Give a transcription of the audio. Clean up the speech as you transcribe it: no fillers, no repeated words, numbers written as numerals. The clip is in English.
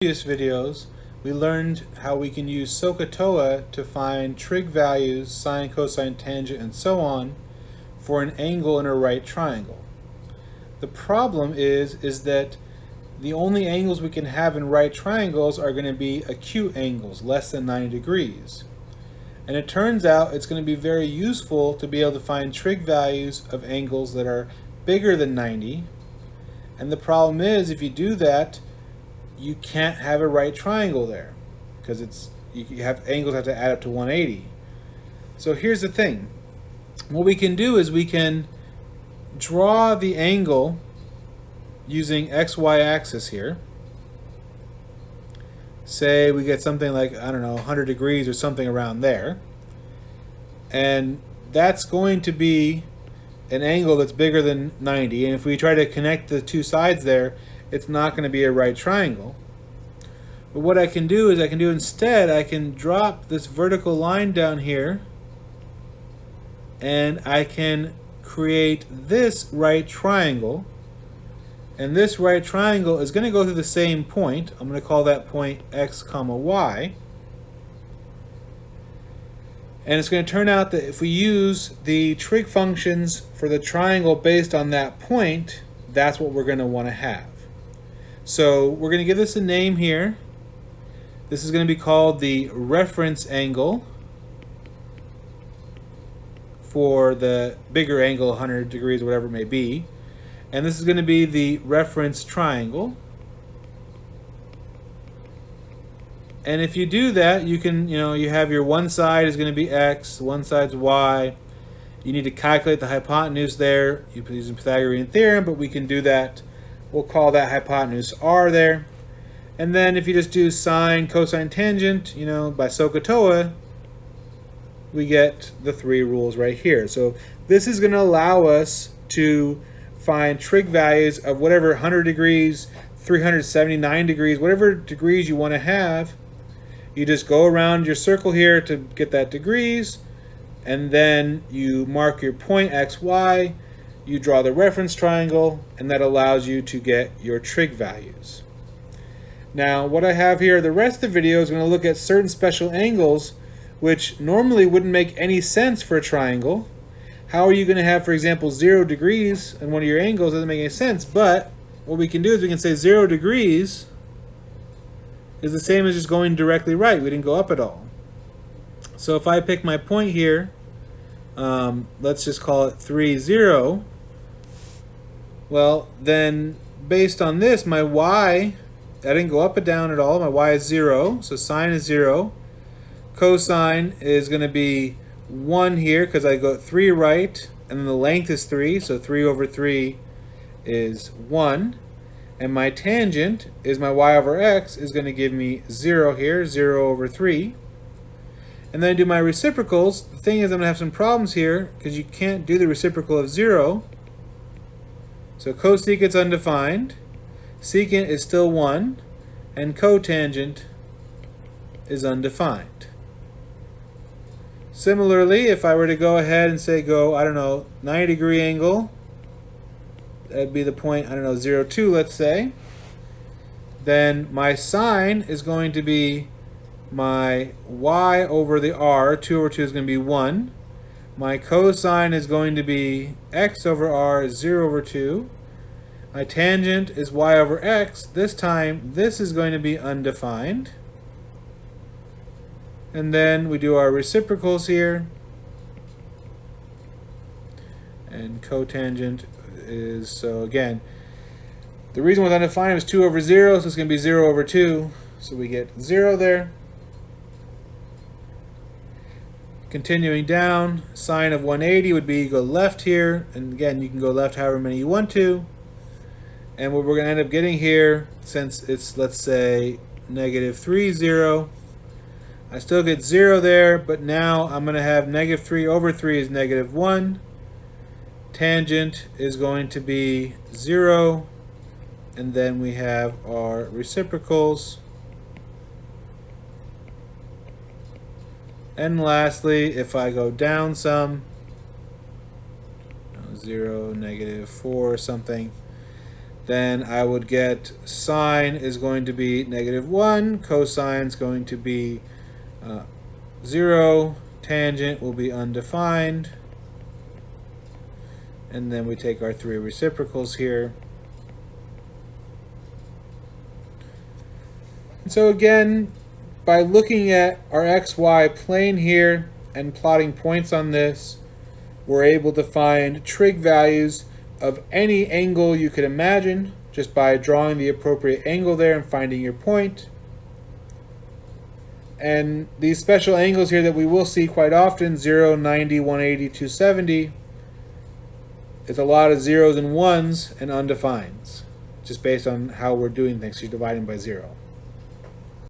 previous videos, we learned how we can use SOHCAHTOA to find trig values, sine, cosine, tangent, and so on for an angle in a right triangle. The problem is that the only angles we can have in right triangles are going to be acute angles, less than 90 degrees. And it turns out it's going to be very useful to be able to find trig values of angles that are bigger than 90. And the problem is, if you do that, you can't have a right triangle there, because angles have to add up to 180. So here's the thing. What we can do is we can draw the angle using XY axis here. Say we get something like, I don't know, 100 degrees or something around there. And that's going to be an angle that's bigger than 90. And if we try to connect the two sides there, it's not going to be a right triangle. But what I can do is I can drop this vertical line down here, and I can create this right triangle. And this right triangle is going to go through the same point. I'm going to call that point x comma y. And it's going to turn out that if we use the trig functions for the triangle based on that point, that's what we're going to want to have. So we're going to give this a name here. This is going to be called the reference angle for the bigger angle, 100 degrees, or whatever it may be. And this is going to be the reference triangle. And if you do that, you can, you have your one side is going to be x, one side's y. You need to calculate the hypotenuse there using Pythagorean theorem, but we can do that. We'll call that hypotenuse r there. And then if you just do sine, cosine, tangent, by SOHCAHTOA, we get the three rules right here. So this is going to allow us to find trig values of whatever 100 degrees, 379 degrees, whatever degrees you want to have. You just go around your circle here to get that degrees, and then you mark your point xy, you draw the reference triangle, and that allows you to get your trig values. Now what I have here, the rest of the video is going to look at certain special angles which normally wouldn't make any sense for a triangle. How are you going to have, for example, 0 degrees in one of your angles? Doesn't make any sense. But what we can do is we can say 0 degrees is the same as just going directly right. We didn't go up at all. So if I pick my point here, let's just call it 3, 0. Well, then based on this, my y, I didn't go up and down at all. My y is 0, so sine is 0. Cosine is going to be 1 here because I go 3 right, and then the length is 3, so 3 over 3 is 1. And my tangent is my y over x is going to give me 0 here, 0 over 3. And then I do my reciprocals. The thing is, I'm going to have some problems here because you can't do the reciprocal of 0. So cosecant's undefined, secant is still 1, and cotangent is undefined. Similarly, if I were to go ahead and say I don't know, 90 degree angle, that'd be the point, I don't know, 0, 2, let's say. Then my sine is going to be my y over the r. 2 over 2 is going to be 1. My cosine is going to be x over r, 0 over 2. My tangent is y over x. This time, this is going to be undefined. And then we do our reciprocals here. And cotangent is, so again, the reason it was undefined was 2 over 0, so it's going to be 0 over 2. So we get 0 there. Continuing down, sine of 180 would be go left here. And again, you can go left however many you want to. And what we're going to end up getting here, since it's, let's say, negative 3, 0, I still get 0 there, but now I'm going to have negative 3 over 3 is negative 1. Tangent is going to be 0. And then we have our reciprocals. And lastly, if I go down some, 0, negative 4 or something, then I would get sine is going to be -1, cosine is going to be 0, tangent will be undefined, and then we take our 3 reciprocals here. So again, by looking at our xy plane here and plotting points on this, we're able to find trig values of any angle you could imagine just by drawing the appropriate angle there and finding your point. And these special angles here that we will see quite often, 0, 90, 180, 270, it's a lot of zeros and ones and undefineds, just based on how we're doing things. You're dividing by 0.